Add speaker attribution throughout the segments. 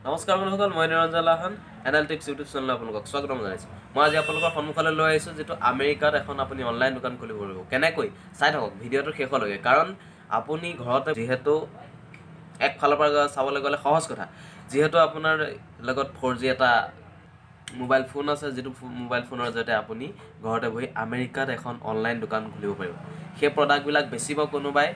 Speaker 1: নমস্কাৰ বন্ধুসকল, মই নিৰঞ্জন লাহন এনালিটিক্স ইউটিউব চেনেলত আপোনালোকক স্বাগতম জনাইছোঁ। মই আজি আপোনালোকৰ সন্মুখলৈ লৈ আহিছোঁ যিটো আমেৰিকাত এখন আপুনি অনলাইন দোকান খুলিব পাৰিব। কেনেকৈ চাই থাকক ভিডিঅ'টোৰ শেষলৈকে, কাৰণ আপুনি ঘৰতে যিহেতু একফালৰ পৰা চাবলৈ গ'লে সহজ কথা, যিহেতু আপোনাৰ লগত 4G এটা মোবাইল ফোন আছে, যিটো মোবাইল ফোনৰ জৰিয়তে আপুনি ঘৰতে বহি আমেৰিকাত এখন অনলাইন দোকান খুলিব পাৰিব। সেই প্ৰডাক্টবিলাক বেচিব কোনোবাই,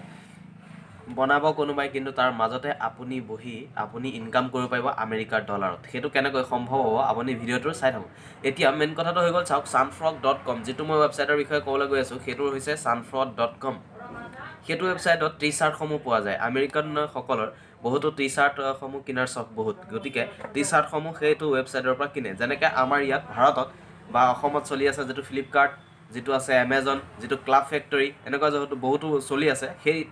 Speaker 1: বনাব কোনোবাই, কিন্তু তাৰ মাজতে আপুনি বহি আপুনি ইনকাম কৰিব পাৰিব আমেৰিকাৰ ডলাৰত। সেইটো কেনেকৈ সম্ভৱ হ'ব আপুনি ভিডিঅ'টো চাই থাকক। এতিয়া মেইন কথাটো হৈ গ'ল, চাওক sunfrog.com, যিটো মই ৱেবছাইটৰ বিষয়ে ক'বলৈ গৈ আছোঁ, সেইটো হৈছে sunfrog.com। সেইটো ৱেবছাইটত টি চাৰ্টসমূহ পোৱা যায়। আমেৰিকানসকলৰ বহুতো টি চাৰ্টসমূহ কিনাৰ চখ বহুত, গতিকে টি চাৰ্টসমূহ সেইটো ৱেবছাইটৰ পৰা কিনে। যেনেকৈ আমাৰ ইয়াত ভাৰতত বা অসমত চলি আছে যিটো ফ্লিপকাৰ্ট, যিটো আছে এমেজন, যিটো ক্লাব ফেক্টৰী, এনেকুৱা যিহেতু বহুতো চলি আছে,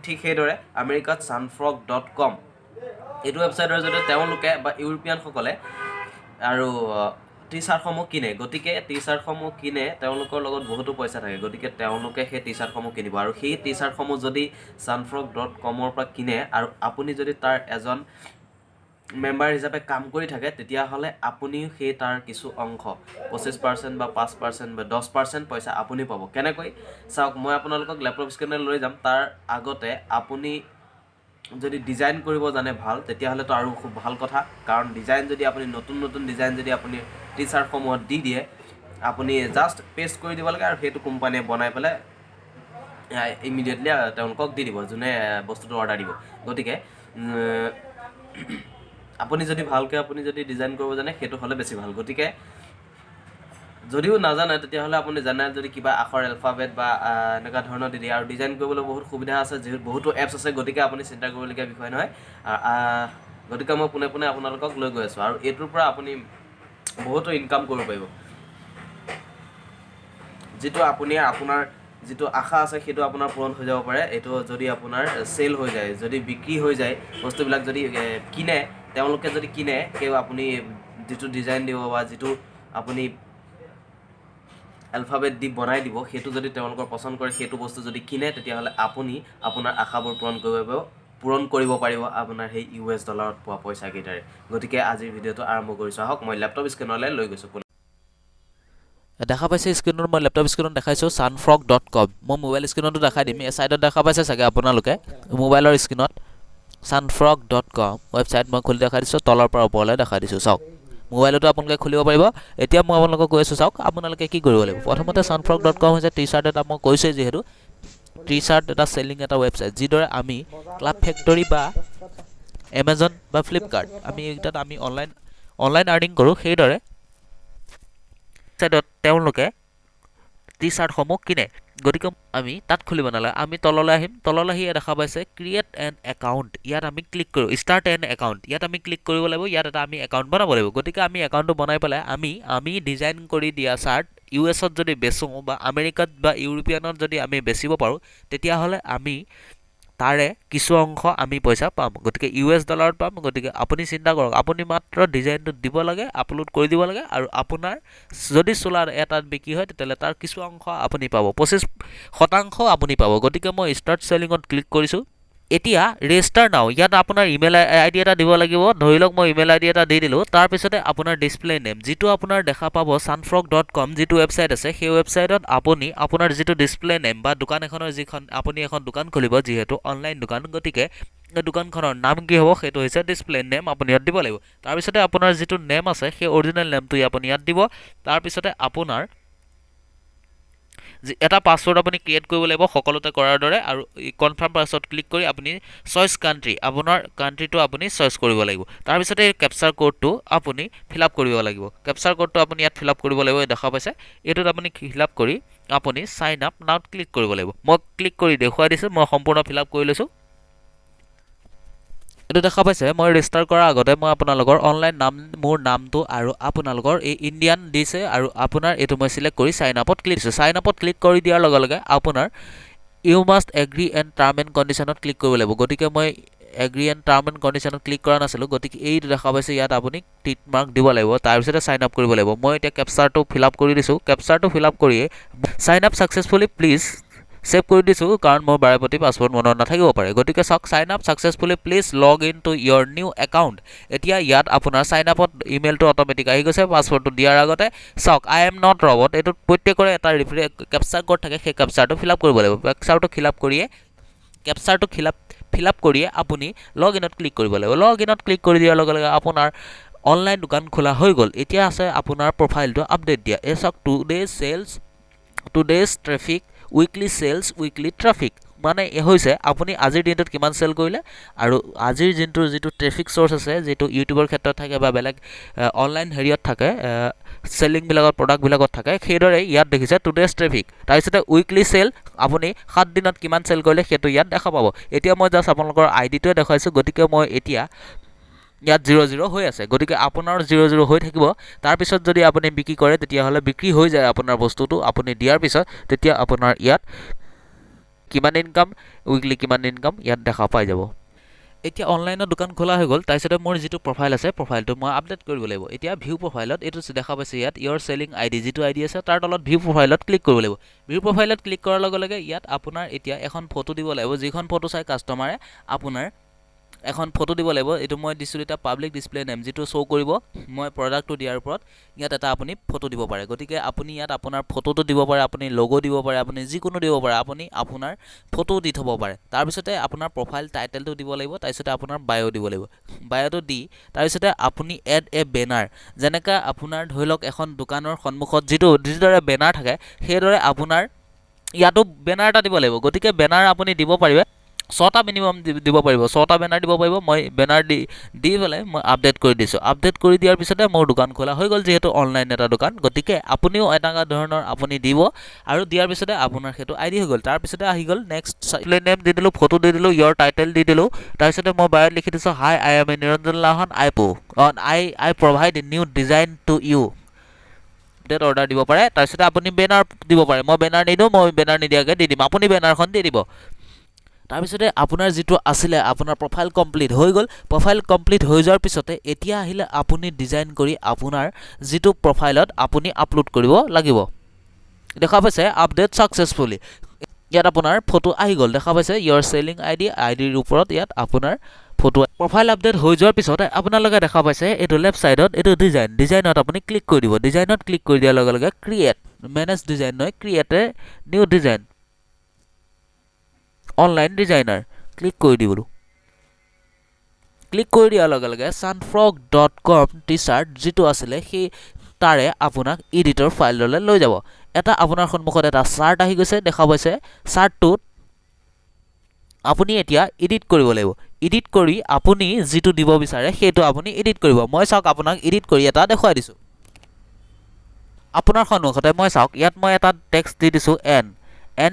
Speaker 1: ঠিক সেইদৰে আমেৰিকাত sunfrog.com এইটো ৱেবছাইটৰ জৰিয়তে তেওঁলোকে বা ইউৰোপীয়ানসকলে আৰু টি চাৰ্টসমূহ কিনে। গতিকে টি চাৰ্টসমূহ কিনে, তেওঁলোকৰ লগত বহুতো পইচা থাকে, গতিকে তেওঁলোকে সেই টি চাৰ্টসমূহ কিনিব। আৰু সেই টি চাৰ্টসমূহ যদি sunfrog.com-ৰ পৰা কিনে আৰু আপুনি যদি তাৰ এজন মেম্বাৰ হিচাপে কাম কৰি থাকে, তেতিয়াহ'লে আপুনিও সেই তাৰ কিছু অংশ 25% বা 5% বা 10% পইচা আপুনি পাব। কেনেকৈ চাওক, মই আপোনালোকক লেপটপ স্ক্ৰীণলৈ লৈ যাম। তাৰ আগতে আপুনি যদি ডিজাইন কৰিব জানে ভাল, তেতিয়াহ'লেতো আৰু খুব ভাল কথা, কাৰণ ডিজাইন যদি আপুনি নতুন ডিজাইন যদি আপুনি টি চাৰ্টসমূহত দি দিয়ে, আপুনি জাষ্ট পেষ্ট কৰি দিব লাগে আৰু সেইটো কোম্পানীয়ে বনাই পেলাই ইমিডিয়েটলি তেওঁলোকক দি দিব, যোনে বস্তুটো অৰ্ডাৰ দিব। গতিকে আপুনি যদি ভালকৈ আপুনি যদি ডিজাইন কৰিব জানে, সেইটো হ'লে বেছি ভাল। গতিকে যদিও নাজানে, তেতিয়াহ'লে আপুনি জানে যদি কিবা আখৰ এলফাবেট বা এনেকুৱা ধৰণৰ দি দিয়ে। আৰু ডিজাইন কৰিবলৈ বহুত সুবিধা আছে, যিহেতু বহুতো এপছ আছে, গতিকে আপুনি চিন্তা কৰিবলগীয়া বিষয় নহয়। গতিকে মই পোনে পোনে আপোনালোকক লৈ গৈ আছোঁ, আৰু এইটোৰ পৰা আপুনি বহুতো ইনকাম কৰিব পাৰিব। যিটো আপোনাৰ যিটো আশা আছে, সেইটো আপোনাৰ পূৰণ হৈ যাব পাৰে। এইটো যদি আপোনাৰ চেল হৈ যায়, যদি বিক্ৰী হৈ যায়, বস্তুবিলাক যদি কিনে, তেওঁলোকে যদি কিনে, সেই আপুনি যিটো ডিজাইন দিব বা যিটো আপুনি এলফাবেট দি বনাই দিব, সেইটো যদি তেওঁলোকৰ পচন্দ কৰে, সেইটো বস্তু যদি কিনে, তেতিয়াহ'লে আপুনি আপোনাৰ আশাবোৰ পূৰণ কৰিব পাৰিব আপোনাৰ সেই US ডলাৰত পোৱা পইচাকেইটাৰে। গতিকে আজিৰ ভিডিঅ'টো আৰম্ভ কৰিছোঁ। আহক মই লেপটপ স্ক্ৰীণলৈ লৈ গৈছোঁ।
Speaker 2: দেখা পাইছে স্ক্ৰীণত, মই লেপটপ স্ক্ৰীণত দেখাইছোঁ sunfrog.com। মই মোবাইল স্ক্ৰীণতো দেখাই দিম, এই ছাইডত দেখা পাইছে চাগে আপোনালোকে মোবাইলৰ স্ক্ৰীণত sunfrog.com ৱেবছাইট মই খুলি দেখাই দিছোঁ, তলৰ পৰা ওপৰলৈ দেখাই দিছোঁ। চাওক, মোবাইলতো আপোনালোকে খুলিব পাৰিব। এতিয়া মই আপোনালোকক কৈ আছোঁ, চাওক আপোনালোকে কি কৰিব লাগিব। প্ৰথমতে sunfrog.com হৈছে টি চাৰ্ট এটা, মই কৈছোঁৱেই যিহেতু টি চাৰ্ট এটা চেলিং এটা ৱেবছাইট, যিদৰে আমি ক্লাব ফেক্টৰী বা এমেজন বা ফ্লিপকাৰ্ট, আমি এইকেইটাত আমি অনলাইন আৰ্নিং কৰোঁ, সেইদৰে ৱেবছাইটত তেওঁলোকে টি চাৰ্টসমূহ কিনে। গতিকে আমি তাত খুলিব নালাগে, আমি তললৈ আহিম। তললৈ আহি দেখা পাইছে ক্ৰিয়েট এন একাউণ্ট, ইয়াত আমি ক্লিক কৰোঁ। ষ্টাৰ্ট এন একাউণ্ট, ইয়াত আমি ক্লিক কৰিব লাগিব। ইয়াত এটা আমি একাউণ্ট বনাব লাগিব। গতিকে আমি একাউণ্টটো বনাই পেলাই আমি ডিজাইন কৰি দিয়া চাৰ্ট US-ত যদি বেচোঁ বা আমেৰিকাত বা ইউৰোপীয়ানত যদি আমি বেচিব পাৰোঁ, তেতিয়াহ'লে আমি তাৰে কিছু অংশ আমি পইচা পাম। গতিকে US ডলাৰত পাম। গতিকে আপুনি চিন্তা কৰক, আপুনি মাত্ৰ ডিজাইনটো দিব লাগে, আপলোড কৰি দিব লাগে, আৰু আপোনাৰ যদি চোলাৰ এটাত বিক্ৰী হয়, তেতিয়াহ'লে তাৰ কিছু অংশ আপুনি পাব, 25% আপুনি পাব। গতিকে মই ষ্টাৰ্ট চেলিঙত ক্লিক কৰিছোঁ। এতিয়া ৰেজিষ্টাৰ নাও, ইয়াত আপোনাৰ ইমেইল ID এটা দিব লাগিব। ধৰি লওক মই ইমেইল ID এটা দি দিলোঁ। তাৰপিছতে আপোনাৰ ডিছপ্লে নেম, যিটো আপোনাৰ দেখা পাব sunfrog.com যিটো ৱেবছাইট আছে, সেই ৱেবছাইটত আপুনি আপোনাৰ যিটো ডিছপ্লে নেম বা দোকান এখনৰ যিখন আপুনি এখন দোকান খুলিব, যিহেতু অনলাইন দোকান, গতিকে দোকানখনৰ নাম কি হ'ব, সেইটো হৈছে ডিছপ্লে নেম, আপুনি ইয়াত দিব লাগিব। তাৰপিছতে আপোনাৰ যিটো নেম আছে, সেই অৰিজিনেল নেমটো আপুনি ইয়াত দিব। তাৰপিছতে আপোনাৰ এটা পাছৱৰ্ড আপুনি ক্ৰিয়েট কৰিব লাগিব সকলোতে কৰাৰ দৰে, আৰু কনফাৰ্ম পাছৱৰ্ড ক্লিক কৰি আপুনি চইচ কাণ্ট্ৰি, আপোনাৰ কাণ্ট্ৰিটো আপুনি চইচ কৰিব লাগিব। তাৰপিছতে এই কেপচাৰ কোডটো আপুনি ফিল আপ কৰিব লাগিব। কেপচাৰ কোডটো আপুনি ইয়াত ফিল আপ কৰিব লাগিব, দেখা পাইছে। এইটোত আপুনি ফিল আপ কৰি আপুনি চাইন আপ নাওত ক্লিক কৰিব লাগিব। মই ক্লিক কৰি দেখুৱাই দিছোঁ, মই সম্পূৰ্ণ ফিল আপ কৰি লৈছোঁ। এইটো দেখা পাইছে, মই ৰেজিষ্টাৰ কৰাৰ আগতে মই আপোনালোকৰ অনলাইন মোৰ নামটো আৰু আপোনালোকৰ এই ইণ্ডিয়ান দিছে, আৰু আপোনাৰ এইটো মই চিলেক্ট কৰি চাইন আপত ক্লিক দিছোঁ। চাইন আপত ক্লিক কৰি দিয়াৰ লগে লগে আপোনাৰ you must agree and term and কণ্ডিশ্যনত ক্লিক কৰিব লাগিব। গতিকে মই এগ্ৰি এণ্ড টাৰ্ম এণ্ড কণ্ডিশ্যনত ক্লিক কৰা নাছিলোঁ, গতিকে এইটো দেখা পাইছে, ইয়াত আপুনি টিক মাৰ্ক দিব লাগিব। তাৰপিছতে চাইন আপ কৰিব লাগিব। মই এতিয়া কেপচাৰটো ফিল আপ কৰি দিছোঁ। কেপচাৰটো ফিল আপ কৰিয়ে sign up successfully, please save কৰি দিছোঁ কাৰণ মোৰ বাৰে প্ৰতি পাছৱৰ্ড মনত নাথাকিব পাৰে গতিকে চাওক sign up successfully please log in to your new account এতিয়া ইয়াত আপোনাৰ চাইন আপত ইমেইলটো অট'মেটিক আহি গৈছে পাছৱৰ্ডটো দিয়াৰ আগতে চাওক আই এম নট ৰবট এইটোত প্ৰত্যেকৰে এটা কেপচাৰ কোড থাকে সেই কেপচাৰটো ফিল আপ কৰিব লাগিব কেপচাৰটো ফিল আপ কৰিয়ে আপুনি লগ ইনত ক্লিক কৰিব লাগিব লগ ইনত ক্লিক কৰি দিয়াৰ লগে লগে আপোনাৰ অনলাইন দোকান খোলা হৈ গ'ল এতিয়া আছে আপোনাৰ প্ৰফাইলটো আপডেট দিয়া এই চাওক today's traffic weekly sales weekly traffic মানে হৈছে আপুনি আজিৰ দিনটোত কিমান চেল কৰিলে আৰু আজিৰ দিনটোৰ যিটো ট্ৰেফিক চ'ৰ্চ আছে যিটো ইউটিউবৰ ক্ষেত্ৰত থাকে বা বেলেগ অনলাইন হেৰিয়ত থাকে চেলিংবিলাকত প্ৰডাক্টবিলাকত থাকে সেইদৰে ইয়াত দেখিছে টুডেজ ট্ৰেফিক তাৰপিছতে উইকলি চেল আপুনি 7 দিনত কিমান চেল কৰিলে সেইটো ইয়াত দেখা পাব এতিয়া মই জাষ্ট আপোনালোকৰ আইডিটোৱে দেখুৱাইছোঁ গতিকে মই এতিয়া ইয়াত 00 হৈ আছে গতিকে আপোনাৰ 00 হৈ থাকিব তাৰপিছত যদি আপুনি বিক্ৰী কৰে তেতিয়াহ'লে বিক্ৰী হৈ যায় আপোনাৰ বস্তুটো আপুনি দিয়াৰ পিছত তেতিয়া আপোনাৰ ইয়াত কিমান ইনকাম উইকলি কিমান ইনকাম ইয়াত দেখা পাই যাব এতিয়া অনলাইনত দোকান খোলা হৈ গ'ল তাৰপিছতে মোৰ যিটো প্ৰফাইল আছে প্ৰফাইলটো মই আপডেট কৰিব লাগিব এতিয়া ভিউ প্ৰফাইলত এইটো দেখা পাইছে ইয়াত ইয়ৰ চেলিং আইডি যিটো আইডি আছে তাৰ তলত ভিউ প্ৰফাইলত ক্লিক কৰিব লাগিব ভিউ প্ৰফাইলত ক্লিক কৰাৰ লগে লগে ইয়াত আপোনাৰ এতিয়া এখন ফটো দিব লাগিব যিখন ফটো চাই কাষ্টমাৰে আপোনাৰ এখন ফটো দিব লাগিব এইটো মই দিছোঁ এটা পাব্লিক ডিসপ্লে নেম যেটো শো কৰিব মই প্ৰডাক্টটো দিয়াৰ ওপৰত ইয়াত এটা আপুনি ফটো দিব পাৰে গতিকে আপুনি ইয়াত আপোনাৰ ফটোটো দিব পাৰে আপুনি লোগো দিব পাৰে আপুনি যিকোনো দিব পাৰে আপুনি আপোনাৰ ফটো দি থব পাৰে তাৰ পিছতে আপোনাৰ প্ৰফাইল টাইটেলটো দিব লাগিব তাৰ পিছতে আপোনাৰ বায়ো দিব লাগিব বায়োটো দি তাৰ পিছতে আপুনি এড এ বেনাৰ যেনেকা আপোনাৰ ধৰি লওক এখন দোকানৰ সন্মুখত যিদৰে বেনাৰ থাকে সেইদৰে আপোনাৰ ইয়াতো বেনাৰ এটা দিব লাগিব গতিকে বেনাৰ আপুনি দিব পাৰিবে 6টা মিনিমাম দিব পাৰিব 6টা বেনাৰ দিব পাৰিব মই বেনাৰ দি পেলাই মই আপডেট কৰি দিছোঁ আপডেট কৰি দিয়াৰ পিছতে মোৰ দোকান খোলা হৈ গ'ল যিহেতু অনলাইন এটা দোকান গতিকে আপুনিও এটা ধৰণৰ আপুনি দিব আৰু দিয়াৰ পিছতে আপোনাৰ সেইটো আইডি হৈ গ'ল তাৰ পিছতে আহি গ'ল নেক্সট নেম দি দিলোঁ ফটো দি দিলোঁ ইয়ৰ টাইটেল দি দিলোঁ তাৰপিছতে মই বায়ত লিখি দিছোঁ hi I am Niranjan Lahon I provide new design to you date order দিব পাৰে তাৰপিছতে আপুনি বেনাৰ দিব পাৰে মই বেনাৰ নিদিওঁ মই বেনাৰ নিদিয়াকৈ দি দিম আপুনি বেনাৰখন দি দিব তাৰপিছতে আপোনাৰ যিটো আছিলে আপোনাৰ প্ৰফাইল কমপ্লিট হৈ গ'ল প্ৰফাইল কমপ্লিট হৈ যোৱাৰ পিছতে এতিয়া আহিলে আপুনি ডিজাইন কৰি আপোনাৰ যিটো প্ৰফাইলত আপুনি আপলোড কৰিব লাগিব দেখা পাইছে আপডেট সাকসেসফুলি ইয়াত আপোনাৰ ফটো আহি গ'ল দেখা পাইছে ইয়ৰ সেলিং আইডিৰ ওপৰত ইয়াত আপোনাৰ ফটো প্ৰফাইল আপডেট হৈ যোৱাৰ পিছতে আপোনালোকে দেখা পাইছে এইটো লেফট সাইডত এইটো ডিজাইনত আপুনি ক্লিক কৰি দিব ডিজাইনত ক্লিক কৰি দিয়াৰ লগে লগে ক্ৰিয়েট মেনেজ ডিজাইন নহয় create a new design online designer click কৰি দিবলো ক্লিক কৰি দিয়াৰ লগে লগে sunfrog.com টি-শাৰ্ট যেটো আছিলে সেই তাৰে আপোনাক এডিটৰ ফাইললৈ লৈ যাব এটা আপোনাৰ সন্মুখত এটা চাৰ্ট আহি গৈছে দেখা পাইছে চাৰ্টটোত আপুনি এতিয়া এডিট কৰিব লাগিব এডিট কৰি আপুনি যেটো দিব বিচাৰে সেইটো আপুনি এডিট কৰিব মই চাওক আপোনাক এডিট কৰি এটা দেখুৱাই দিছো আপোনাৰ সন্মুখতে মই চাওক ইয়াত মই এটা টেক্সট দি দিছো এন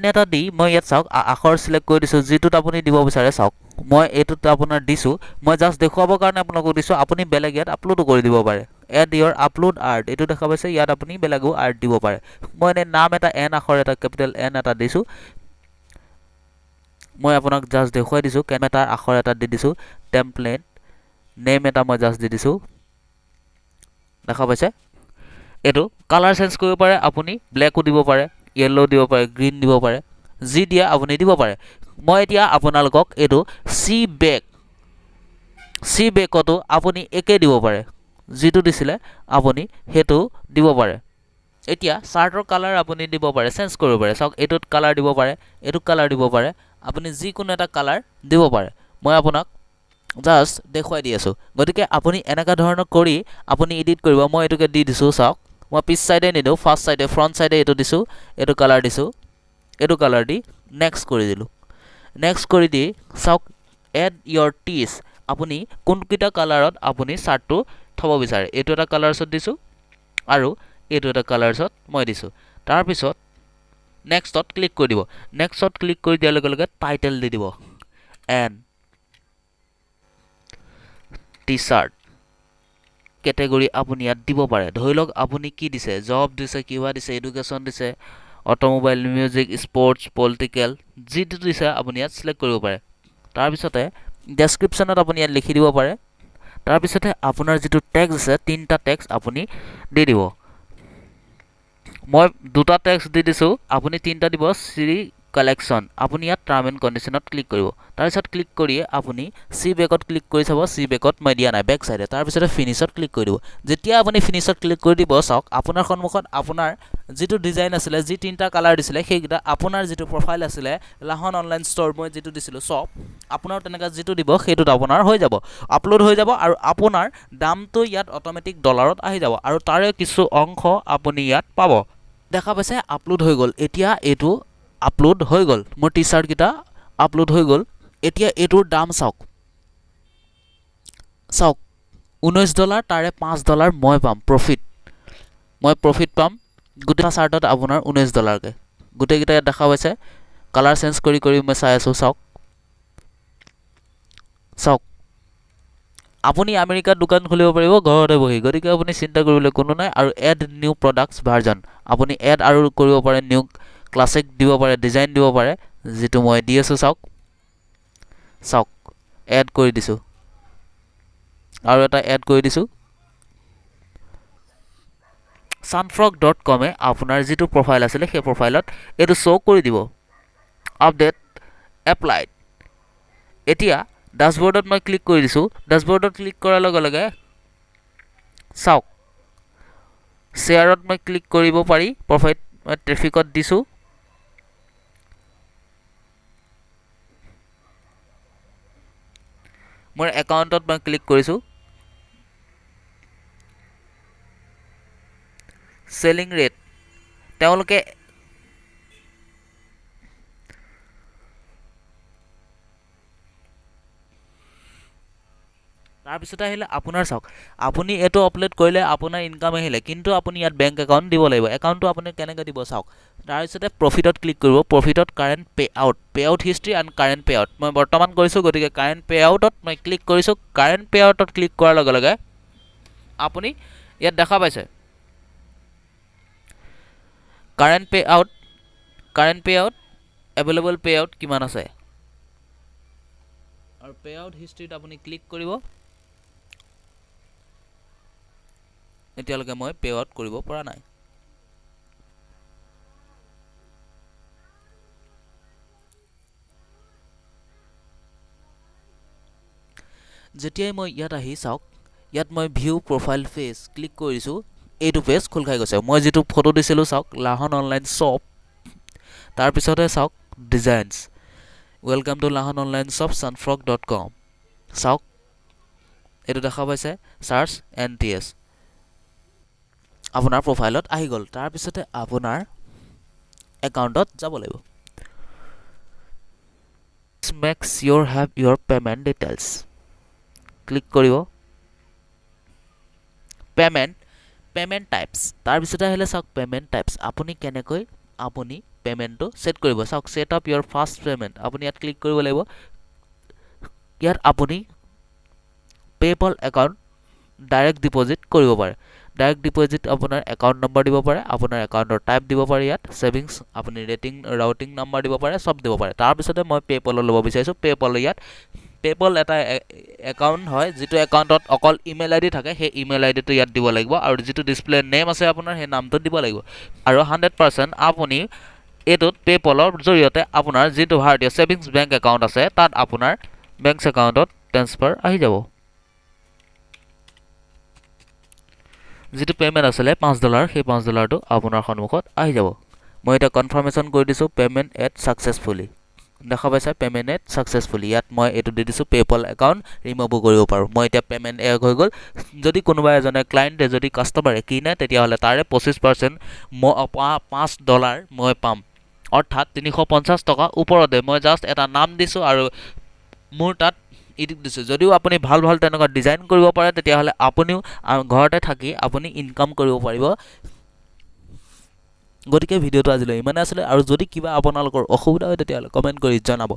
Speaker 2: এটা দি মই ইয়াত চাওক আখৰ সিলেক্ট কৰি দিছো যেটোত আপুনি দিব বিচাৰে চাওক মই এটোত আপোনাৰ দিছো মই জাস্ট দেখুৱাবৰ কাৰণে আপোনাক দিছো আপুনি বেলেগ ইয়াত আপলোড কৰি দিব পাৰে এড ইয়ৰ আপলোড আৰ্ট এটো দেখা পাইছে ইয়াত আপুনি বেলেগো আৰ্ট দিব পাৰে মই এনে নাম এটা এন আখৰ এটা কেপিটেল এন এটা দিছো মই আপোনাক জাস্ট দেখুৱাই দিছো কেমেটাৰ আখৰ এটা দি দিছো টেমপ্লেট নেম এটা মই জাস্ট দি দিছো দেখা পাইছে এটো কালাৰ চেঞ্জ কৰিব পাৰে আপুনি ব্ল্যাকও দিব পাৰে yellow দিব পাৰে গ্ৰীন দিব পাৰে যি দিয়া আপুনি দিব পাৰে মই এতিয়া আপোনালোকক এটো সি বেকটো আপুনি একে দিব পাৰে যেটো দিছিলে আপুনি হেতু দিব পাৰে এতিয়া চাৰ্টৰ কালাৰ আপুনি দিব পাৰে চেঞ্জ কৰিব পাৰে চাওক এটোত কালাৰ দিব পাৰে এটোত কালাৰ দিব পাৰে আপুনি যি কোনো এটা কালাৰ দিব পাৰে মই আপোনাক জাস্ট দেখুৱাই দি আছো গতিকে আপুনি এনেকা ধৰণৰ কৰি আপুনি এডিট কৰিব মই এটোকে দি দিছো চাওক মই পিছ সাইডে নিদো ফাৰ্স্ট সাইডে ফ্ৰন্ট সাইডে এটো দিছো এটো কালাৰ দিছো এটো কালাৰ দি নেক্সট কৰি দিলো নেক্সট কৰি দি চাওক এড ইয়ৰ টিস আপুনি কোনকিটা কালাৰত আপুনি চাৰ্টটো থব বিচাৰে এটো এটা কালাৰছত দিছো আৰু এটো এটা কালাৰছত মই দিছো তাৰ পিছত নেক্সটত ক্লিক কৰি দিব নেক্সটত ক্লিক কৰি দিয়াৰ লগে লগে টাইটেল দি দিব এন টি-শাৰ্ট কেটেগৰি আপুনি ইয়াত দিব পাৰে ধৰি লওক আপুনি কি দিছে জব দিছে কিবা দিছে এডুকেশন দিছে অটোমোবাইল মিউজিক স্পৰ্টছ পলিটিক্যাল যেটো দিছে আপুনি ইয়াত সিলেক্ট কৰিব পাৰে তাৰ পিছতে ডেসক্ৰিপচনত আপুনি ইয়াত লিখি দিব পাৰে তাৰ পিছতে আপোনাৰ যেটো টেক্সট আছে তিনটা টেক্সট আপুনি দি দিব মই দুটা টেক্সট দি দিছো আপুনি তিনটা দিব শ্ৰী কালেকশ্যন আপুনি ইয়াত টাৰ্ম এণ্ড কণ্ডিশ্যনত ক্লিক কৰিব তাৰপিছত ক্লিক কৰিয়ে আপুনি চি বেকত ক্লিক কৰি চাব চি বেকত মই দিয়া নাই বেক চাইডে তাৰপিছতে ফিনিছত ক্লিক কৰি দিব যেতিয়া আপুনি ফিনিছত ক্লিক কৰি দিব চাওক আপোনাৰ সন্মুখত আপোনাৰ যিটো ডিজাইন আছিলে যি তিনিটা কালাৰ দিছিলে সেইকেইটা আপোনাৰ যিটো প্ৰফাইল আছিলে লাহন অনলাইন ষ্ট'ৰ মই যিটো দিছিলোঁ চব আপোনাৰ তেনেকৈ যিটো দিব সেইটোত আপোনাৰ হৈ যাব আপলোড হৈ যাব আৰু আপোনাৰ দামটো ইয়াত অট'মেটিক ডলাৰত আহি যাব আৰু তাৰে কিছু অংশ আপুনি ইয়াত পাব দেখা পাইছে আপলোড হৈ গ'ল এতিয়া এইটো আপলোড হৈ গ'ল মোৰ টি চাৰ্টকেইটা আপলোড হৈ গ'ল এতিয়া এইটোৰ দাম চাওক $19 তাৰে $5 মই পাম প্ৰফিট পাম গোটেই চাৰ্টত আপোনাৰ $19কে গোটেইকেইটা ইয়াত দেখা পাইছে কালাৰ চেঞ্জ কৰি মই চাই আছোঁ চাওক আপুনি আমেৰিকাত দোকান খুলিব পাৰিব ঘৰতে বহি গতিকে আপুনি চিন্তা কৰিবলৈ কোনো নাই আৰু এড নিউ প্ৰডাক্টছ ভাৰ্জন আপুনি এড আৰু কৰিব পাৰে নিউ ক্লাছিক দিব পাৰে ডিজাইন দিব পাৰে যিটো মই দি আছোঁ চাওক এড কৰি দিছোঁ আৰু এটা এড কৰি দিছোঁ sunfrog.com আপোনাৰ যিটো প্ৰফাইল আছিলে সেই প্ৰফাইলত এইটো শ্ব' কৰি দিব আপডেট এপ্লাইড এতিয়া ডাছবৰ্ডত মই ক্লিক কৰি দিছোঁ ডাছবৰ্ডত ক্লিক কৰাৰ লগে লগে চাওক শ্বেয়াৰত মই ক্লিক কৰিব পাৰি প্ৰফাইল মই ট্ৰেফিকত দিছোঁ মোৰ একাউণ্টত মই ক্লিক কৰিছোঁ চেলিং ৰেট তেওঁলোকে তাৰপিছতে আহিলে আপোনাৰ চাওক আপুনি এইটো আপলোড কৰিলে আপোনাৰ ইনকাম আহিলে কিন্তু আপুনি ইয়াত বেংক একাউণ্ট দিব লাগিব একাউণ্টটো আপুনি কেনেকৈ দিব চাওক তাৰপিছতে প্ৰফিটত ক্লিক কৰিব প্ৰফিটত current pay out history and current pay out মই বৰ্তমান কৰিছোঁ গতিকে কাৰেণ্ট পে আউটত মই ক্লিক কৰিছোঁ কাৰেণ্ট পে আউটত ক্লিক কৰাৰ লগে লগে আপুনি ইয়াত দেখা পাইছে current pay out available pay out কিমান আছে আৰু পে আউট হিষ্ট্ৰীত আপুনি ক্লিক কৰিব এতিয়ালৈকে মই পে আউট কৰিব পৰা নাই যেতিয়াই মই ইয়াত আহি চাওক ইয়াত মই ভিউ প্ৰফাইল পেজ ক্লিক কৰিছোঁ এইটো পেজ খোল খাই গৈছে মই যিটো ফটো দিছিলোঁ চাওক লাহন অনলাইন শ্বপ তাৰপিছতে চাওক designs welcome to Lahon online shop sunfrog.com চাওক এইটো দেখা পাইছে চাৰ্চ NTS আপোনাৰ প্ৰফাইলত আহি গ'ল তাৰপিছতে আপোনাৰ একাউণ্টত যাব লাগিব make sure have your payment details click কৰিব পে'মেণ্ট টাইপছ তাৰপিছতে আহিলে চাওক পে'মেণ্ট টাইপছ আপুনি কেনেকৈ আপুনি পে'মেণ্টটো ছেট কৰিব চাওক set up your first payment আপুনি ইয়াত ক্লিক কৰিব লাগিব ইয়াত আপুনি পে'পল একাউণ্ট ডাইৰেক্ট ডিপ'জিট কৰিব পাৰে ডাইৰেক্ট ডিপ'জিট আপোনাৰ একাউণ্ট নম্বৰ দিব পাৰে আপোনাৰ একাউণ্টৰ টাইপ দিব পাৰে ইয়াত ছেভিংছ আপুনি ৰাউটিং নম্বৰ দিব পাৰে চব দিব পাৰে তাৰপিছতে মই পে'পলত ল'ব বিচাৰিছোঁ পে'পল এটা একাউণ্ট হয় যিটো একাউণ্টত অকল ইমেইল আইডি থাকে সেই ইমেইল আইডিটো ইয়াত দিব লাগিব আৰু যিটো ডিছপ্লে নেম আছে আপোনাৰ সেই নামটো দিব লাগিব আৰু 100% আপুনি এইটোত পে'পলৰ জৰিয়তে আপোনাৰ যিটো ভাৰতীয় ছেভিংছ বেংক একাউণ্ট আছে তাত আপোনাৰ বেংক একাউণ্টত ট্ৰেন্সফাৰ আহি যাব যিটো পে'মেণ্ট আছিলে $5 সেই $5টো আপোনাৰ সন্মুখত আহি যাব মই এতিয়া কনফাৰ্মেশ্যন কৰি দিছোঁ পে'মেণ্ট এড ছাকচেছফুলি দেখা পাইছে পে'মেণ্ট এড ছাকচেছফুলি ইয়াত মই এইটো দি দিছোঁ পে'পল একাউণ্ট ৰিমুভো কৰিব পাৰোঁ মই এতিয়া পে'মেণ্ট এড হৈ গ'ল যদি কোনোবা এজনে ক্লায়েণ্টে যদি কাষ্টমাৰে কিনে তেতিয়াহ'লে তাৰে 25% $5 মই পাম অৰ্থাৎ 350 টকা ওপৰতে মই জাষ্ট এটা নাম দিছোঁ আৰু মোৰ তাত ইডিট দিছোঁ যদিও আপুনি ভাল তেনেকুৱা ডিজাইন কৰিব পাৰে তেতিয়াহ'লে আপুনিও ঘৰতে থাকি আপুনি ইনকাম কৰিব পাৰিব গতিকে ভিডিঅ'টো আজিলৈ ইমানে আছিলে আৰু যদি কিবা আপোনালোকৰ অসুবিধা হয় তেতিয়াহ'লে কমেণ্ট কৰি জনাব